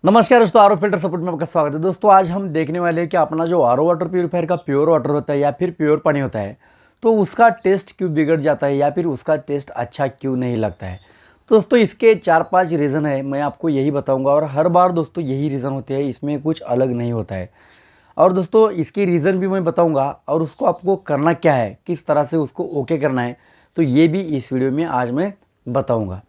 नमस्कार दोस्तों, R O filter support में आपका स्वागत है। दोस्तों आज हम देखने वाले हैं कि अपना जो आर ओ वाटर प्यूरीफायर का प्योर वाटर होता है या फिर प्योर पानी होता है, तो उसका टेस्ट क्यों बिगड़ जाता है या फिर उसका टेस्ट अच्छा क्यों नहीं लगता है। तो दोस्तों इसके 4-5 रीज़न है, मैं आपको यही बताऊंगा और हर बार दोस्तों यही रीज़न होते हैं, इसमें कुछ अलग नहीं होता है। और दोस्तों इसकी रीज़न भी मैं बताऊँगा और उसको आपको करना क्या है, किस तरह से उसको ओके करना है, तो ये भी इस वीडियो में आज मैं बताऊँगा।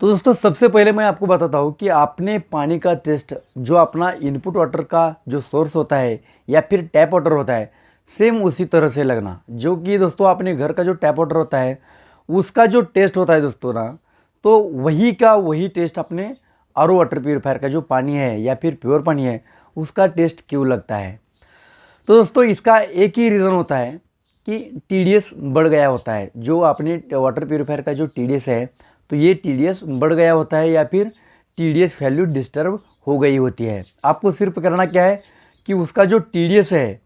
तो दोस्तों सबसे पहले मैं आपको बताता हूँ कि आपने पानी का टेस्ट जो अपना इनपुट वाटर का जो सोर्स होता है या फिर टैप वाटर होता है, सेम उसी तरह से लगना। जो कि दोस्तों अपने घर का जो टैप वाटर होता है उसका जो टेस्ट होता है दोस्तों ना, तो वही का वही टेस्ट अपने आर ओ वाटर प्यूरीफायर का जो पानी है या फिर प्योर पानी है उसका टेस्ट क्यों लगता है। तो दोस्तों इसका एक ही रीज़न होता है कि टीडीएस बढ़ गया होता है। जो अपने वाटर प्यूरीफायर का जो टीडीएस है, तो ये टीडीएस बढ़ गया होता है या फिर टीडीएस वैल्यू डिस्टर्ब हो गई होती है। आपको सिर्फ करना क्या है कि उसका जो टीडीएस है,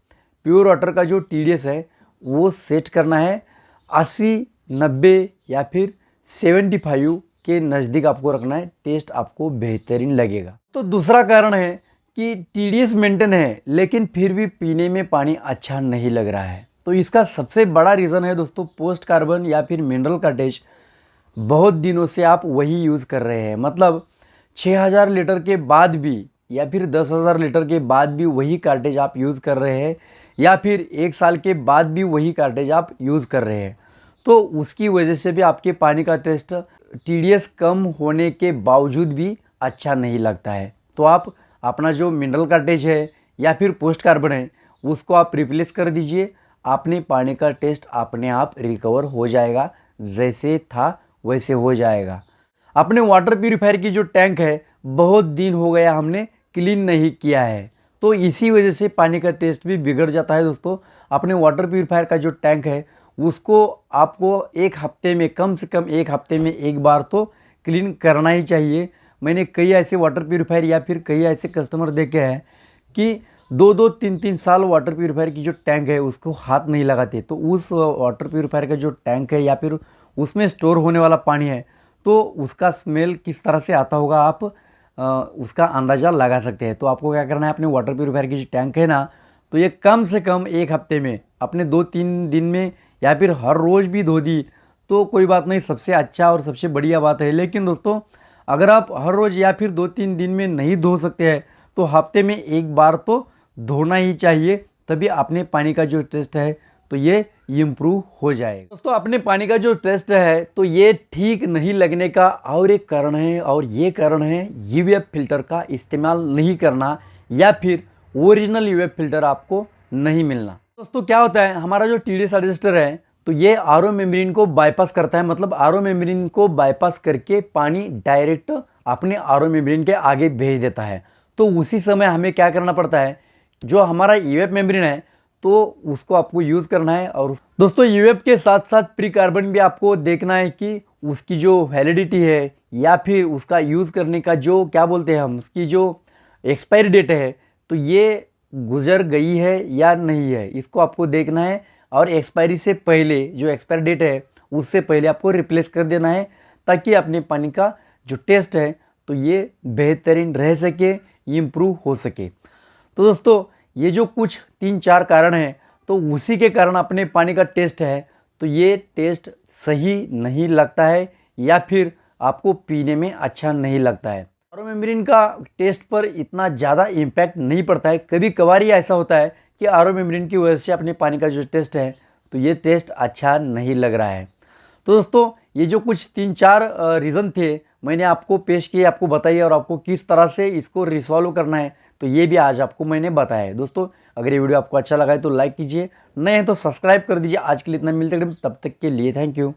प्योर वाटर का जो टीडीएस है वो सेट करना है 80, 90 या फिर 75 के नज़दीक आपको रखना है। टेस्ट आपको बेहतरीन लगेगा। तो दूसरा कारण है कि टीडीएस मेंटेन है लेकिन फिर भी पीने में पानी अच्छा नहीं लग रहा है। तो इसका सबसे बड़ा रीज़न है दोस्तों पोस्ट कार्बन या फिर मिनरल कार्टेज। बहुत दिनों से आप वही यूज़ कर रहे हैं, मतलब 6000 लीटर के बाद भी या फिर 10,000 लीटर के बाद भी वही कार्टेज आप यूज़ कर रहे हैं या फिर 1 साल के बाद भी वही कार्टेज आप यूज़ कर रहे हैं। तो उसकी वजह से भी आपके पानी का टेस्ट टीडीएस कम होने के बावजूद भी अच्छा नहीं लगता है। तो आप अपना जो मिनरल कार्टेज है या फिर पोस्ट कार्बन है उसको आप रिप्लेस कर दीजिए। आपने पानी का टेस्ट अपने आप रिकवर हो जाएगा, जैसे था वैसे हो जाएगा। अपने वाटर प्यूरीफायर की जो टैंक है बहुत दिन हो गया हमने क्लीन नहीं किया है, तो इसी वजह से पानी का टेस्ट भी बिगड़ जाता है। दोस्तों अपने वाटर प्यूरीफायर का जो टैंक है उसको आपको एक हफ्ते में, कम से कम एक हफ्ते में एक बार तो क्लीन करना ही चाहिए। मैंने कई ऐसे वाटर प्यूरीफायर या फिर कई ऐसे कस्टमर देखे हैं कि 2-2, 3-3 साल वाटर प्यूरीफायर की जो टैंक है उसको हाथ नहीं लगाते। तो उस वाटर प्यूरीफायर का जो टैंक है या फिर उसमें स्टोर होने वाला पानी है, तो उसका स्मेल किस तरह से आता होगा आप उसका अंदाज़ा लगा सकते हैं। तो आपको क्या करना है, अपने वाटर प्यूरीफायर की जो टैंक है ना, तो ये कम से कम एक हफ्ते में, अपने 2-3 दिन में या फिर हर रोज़ भी धो दी तो कोई बात नहीं, सबसे अच्छा और सबसे बढ़िया बात है। लेकिन दोस्तों अगर आप हर रोज़ या फिर 2-3 दिन में नहीं धो सकते हैं तो हफ्ते में एक बार तो धोना ही चाहिए, तभी अपने पानी का जो टेस्ट है तो ये इम्प्रूव हो जाएगा। दोस्तों अपने पानी का जो टेस्ट है तो ये ठीक नहीं लगने का और एक कारण है, और ये कारण है यूएफ फिल्टर का इस्तेमाल नहीं करना या फिर ओरिजिनल यूएफ फिल्टर आपको नहीं मिलना। दोस्तों क्या होता है, हमारा जो टीडीएस एडजस्टर है तो ये आरओ मेम्ब्रेन को बाईपास करता है, मतलब आरओ मेम्ब्रेन को बाईपास करके पानी डायरेक्ट अपने आरओ मेम्ब्रेन के आगे भेज देता है। तो उसी समय हमें क्या करना पड़ता है, जो हमारा यूएफ मेम्ब्रेन है तो उसको आपको यूज़ करना है। और दोस्तों यूएफ के साथ साथ प्री कार्बन भी आपको देखना है कि उसकी जो वैलिडिटी है या फिर उसका यूज़ करने का जो क्या बोलते हैं हम, उसकी जो एक्सपायरी डेट है तो ये गुजर गई है या नहीं है, इसको आपको देखना है। और एक्सपायरी से पहले, जो एक्सपायरी डेट है उससे पहले आपको रिप्लेस कर देना है, ताकि अपने पानी का जो टेस्ट है तो ये बेहतरीन रह सके, इम्प्रूव हो सके। तो दोस्तों ये जो कुछ 3-4 कारण हैं तो उसी के कारण अपने पानी का टेस्ट है तो ये टेस्ट सही नहीं लगता है या फिर आपको पीने में अच्छा नहीं लगता है। आरओ मेम्ब्रेन का टेस्ट पर इतना ज़्यादा इम्पैक्ट नहीं पड़ता है। कभी कभार ही ऐसा होता है कि आरओ मेम्ब्रेन की वजह से अपने पानी का जो टेस्ट है तो ये टेस्ट अच्छा नहीं लग रहा है। तो दोस्तों ये जो कुछ 3-4 रीज़न थे मैंने आपको पेश किए, आपको बताइए, और आपको किस तरह से इसको रिसॉल्व करना है तो ये भी आज आपको मैंने बताया है। दोस्तों अगर ये वीडियो आपको अच्छा लगा है तो लाइक कीजिए, नए हैं तो सब्सक्राइब कर दीजिए। आज के लिए इतना, मिलते हैं तब तक के लिए थैंक यू।